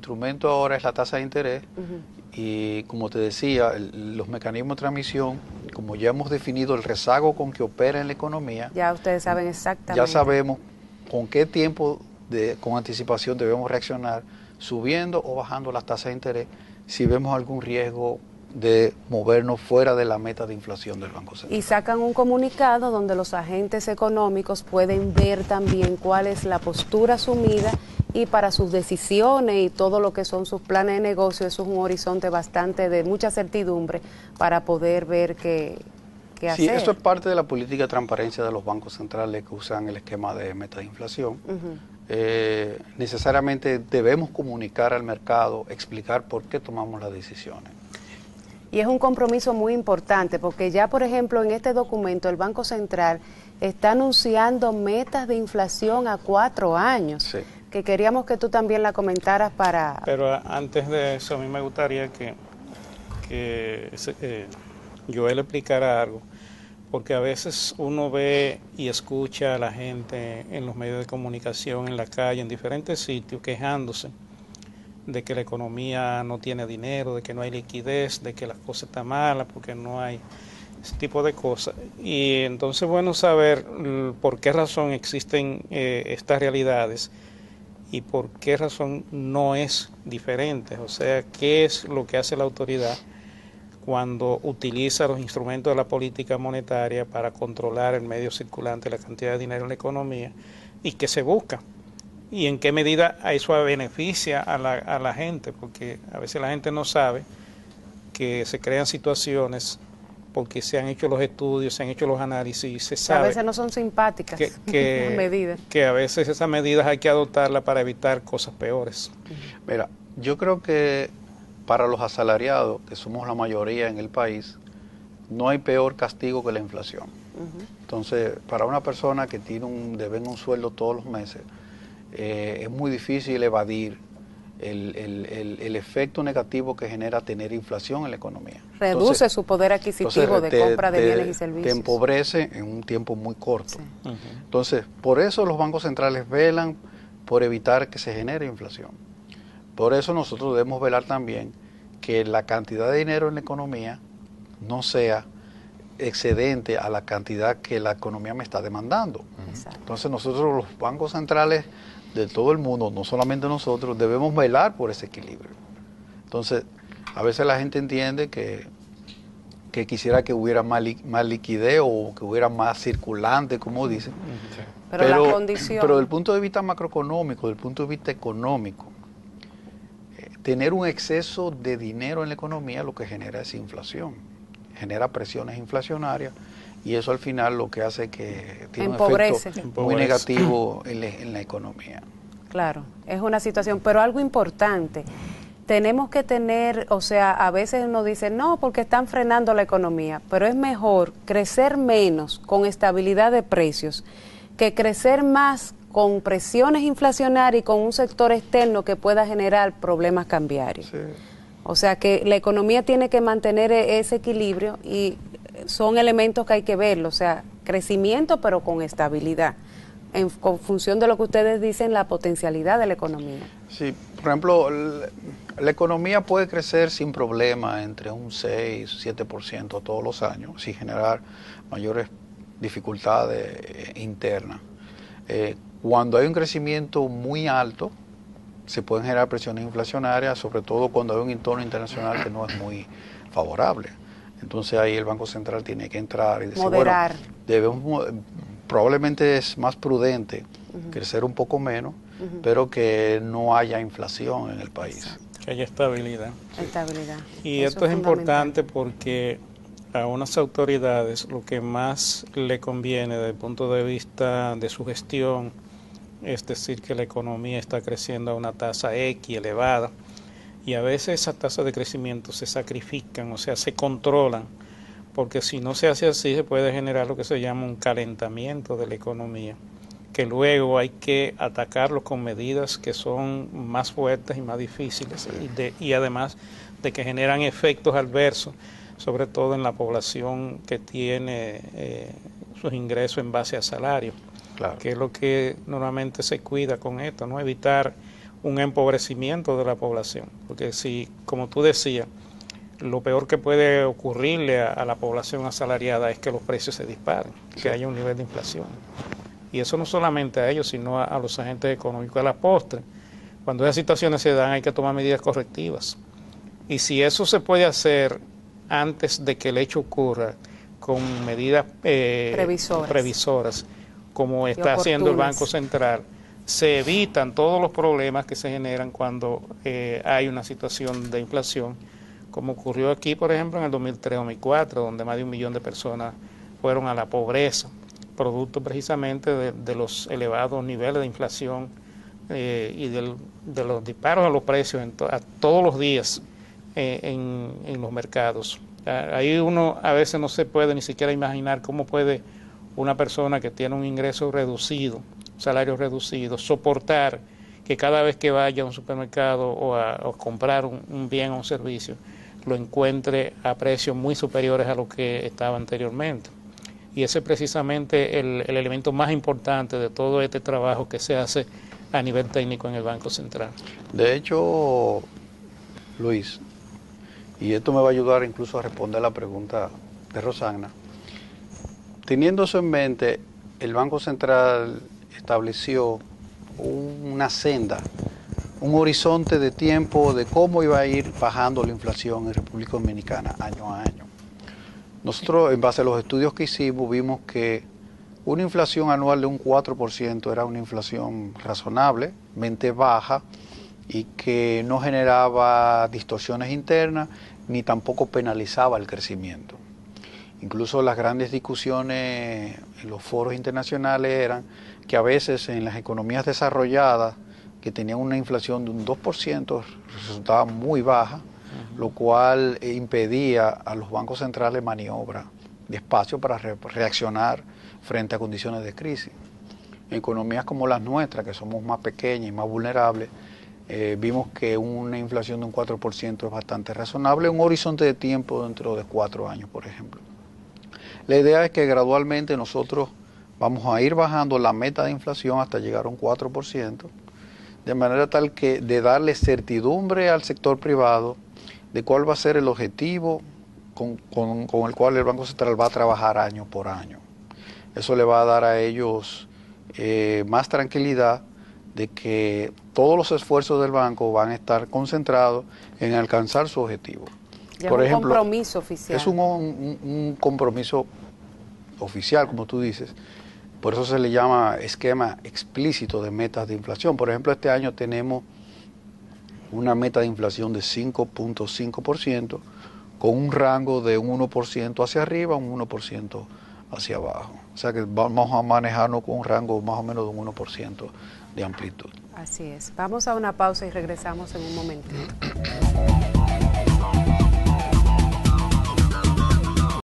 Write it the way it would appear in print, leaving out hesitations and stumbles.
instrumento ahora es la tasa de interés y como te decía, los mecanismos de transmisión, como ya hemos definido el rezago con que opera en la economía, ya ustedes saben exactamente. Ya sabemos con qué tiempo con anticipación debemos reaccionar, subiendo o bajando las tasas de interés, si vemos algún riesgo de movernos fuera de la meta de inflación del Banco Central. Y sacan un comunicado donde los agentes económicos pueden ver también cuál es la postura asumida y para sus decisiones y todo lo que son sus planes de negocio, eso es un horizonte bastante de mucha certidumbre para poder ver qué hacer. Sí, eso es parte de la política de transparencia de los bancos centrales que usan el esquema de meta de inflación. Necesariamente debemos comunicar al mercado, explicar por qué tomamos las decisiones. Y es un compromiso muy importante porque ya, por ejemplo, en este documento el Banco Central está anunciando metas de inflación a 4 años, sí, que queríamos que tú también la comentaras para... Pero antes de eso, a mí me gustaría que Joel explicara algo, porque a veces uno ve y escucha a la gente en los medios de comunicación, en la calle, en diferentes sitios, quejándose de que la economía no tiene dinero, de que no hay liquidez, de que las cosas están malas porque no hay ese tipo de cosas. Y entonces, bueno, saber por qué razón existen estas realidades y por qué razón no es diferente. O sea, qué es lo que hace la autoridad cuando utiliza los instrumentos de la política monetaria para controlar el medio circulante, la cantidad de dinero en la economía, y qué se busca. Y en qué medida eso beneficia a la gente, porque a veces la gente no sabe que se crean situaciones porque se han hecho los estudios, se han hecho los análisis y se sabe... A veces no son simpáticas las medidas. Que a veces esas medidas hay que adoptarlas para evitar cosas peores. Mira, yo creo que para los asalariados, que somos la mayoría en el país, no hay peor castigo que la inflación. Entonces, para una persona que deben un sueldo todos los meses, es muy difícil evadir el efecto negativo que genera tener inflación en la economía. Reduce su poder adquisitivo de compra de bienes y servicios. Te empobrece en un tiempo muy corto. Sí. Entonces, por eso los bancos centrales velan por evitar que se genere inflación. Por eso nosotros debemos velar también que la cantidad de dinero en la economía no sea excedente a la cantidad que la economía me está demandando. Exacto. Entonces nosotros los bancos centrales de todo el mundo, no solamente nosotros, debemos velar por ese equilibrio. Entonces, a veces la gente entiende que quisiera que hubiera más liquidez o que hubiera más circulante, como dicen. Sí. Pero la condición... Pero desde el punto de vista macroeconómico, desde el punto de vista económico, tener un exceso de dinero en la economía lo que genera es inflación, genera presiones inflacionarias y eso al final lo que hace es que tiene un efecto muy negativo en la economía. Claro, es una situación, pero algo importante, tenemos que tener, o sea, a veces uno dice, no, porque están frenando la economía, pero es mejor crecer menos con estabilidad de precios que crecer más con presiones inflacionarias y con un sector externo que pueda generar problemas cambiarios. Sí. O sea que la economía tiene que mantener ese equilibrio y son elementos que hay que verlo, o sea, crecimiento pero con estabilidad, con función de lo que ustedes dicen, la potencialidad de la economía. Sí, por ejemplo, la economía puede crecer sin problema entre un 6, 7% todos los años, sin generar mayores dificultades internas. Cuando hay un crecimiento muy alto, se pueden generar presiones inflacionarias, sobre todo cuando hay un entorno internacional que no es muy favorable. Entonces ahí el Banco Central tiene que entrar y decir, moderar. Bueno, probablemente es más prudente crecer un poco menos, pero que no haya inflación en el país. Exacto. Que haya estabilidad. Estabilidad. Y esto es importante porque a unas autoridades lo que más le conviene desde el punto de vista de su gestión es decir que la economía está creciendo a una tasa X elevada y a veces esas tasas de crecimiento se sacrifican, o sea, se controlan, porque si no se hace así se puede generar lo que se llama un calentamiento de la economía, que luego hay que atacarlo con medidas que son más fuertes y más difíciles y además de que generan efectos adversos, sobre todo en la población que tiene sus ingresos en base a salario, claro, que es lo que normalmente se cuida con esto, ¿no? Evitar un empobrecimiento de la población, porque si, como tú decías, lo peor que puede ocurrirle a la población asalariada es que los precios se disparen, que haya un nivel de inflación. Y eso no solamente a ellos, sino a los agentes económicos. A la postre, cuando esas situaciones se dan, hay que tomar medidas correctivas. Y si eso se puede hacer antes de que el hecho ocurra, con medidas previsoras, como está haciendo el Banco Central, se evitan todos los problemas que se generan cuando hay una situación de inflación, como ocurrió aquí, por ejemplo, en el 2003-2004, donde más de 1 millón de personas fueron a la pobreza, producto precisamente de los elevados niveles de inflación y de los disparos a los precios a todos los días en los mercados. Ahí uno a veces no se puede ni siquiera imaginar cómo puede una persona que tiene un ingreso reducido, un salario reducido, soportar que cada vez que vaya a un supermercado o a comprar un bien o un servicio, lo encuentre a precios muy superiores a lo que estaba anteriormente. Y ese es precisamente el elemento más importante de todo este trabajo que se hace a nivel técnico en el Banco Central. De hecho, Luis, y esto me va a ayudar incluso a responder la pregunta de Rosana, teniendo eso en mente, el Banco Central estableció una senda, un horizonte de tiempo de cómo iba a ir bajando la inflación en República Dominicana año a año. Nosotros, en base a los estudios que hicimos, vimos que una inflación anual de un 4% era una inflación razonablemente baja y que no generaba distorsiones internas ni tampoco penalizaba el crecimiento. Incluso las grandes discusiones en los foros internacionales eran que a veces en las economías desarrolladas que tenían una inflación de un 2% resultaba muy baja, lo cual impedía a los bancos centrales maniobra de espacio para reaccionar frente a condiciones de crisis. En economías como las nuestras, que somos más pequeñas y más vulnerables, vimos que una inflación de un 4% es bastante razonable, un horizonte de tiempo dentro de 4 años, por ejemplo. La idea es que gradualmente nosotros vamos a ir bajando la meta de inflación hasta llegar a un 4%, de manera tal que de darle certidumbre al sector privado de cuál va a ser el objetivo con el cual el Banco Central va a trabajar año por año. Eso le va a dar a ellos más tranquilidad de que todos los esfuerzos del banco van a estar concentrados en alcanzar su objetivo. Ya por es ejemplo, un compromiso oficial. Es un compromiso oficial, como tú dices. Por eso se le llama esquema explícito de metas de inflación. Por ejemplo, este año tenemos una meta de inflación de 5.5%, con un rango de un 1% hacia arriba, un 1% hacia abajo. O sea que vamos a manejarnos con un rango más o menos de un 1% de amplitud. Así es. Vamos a una pausa y regresamos en un momentito.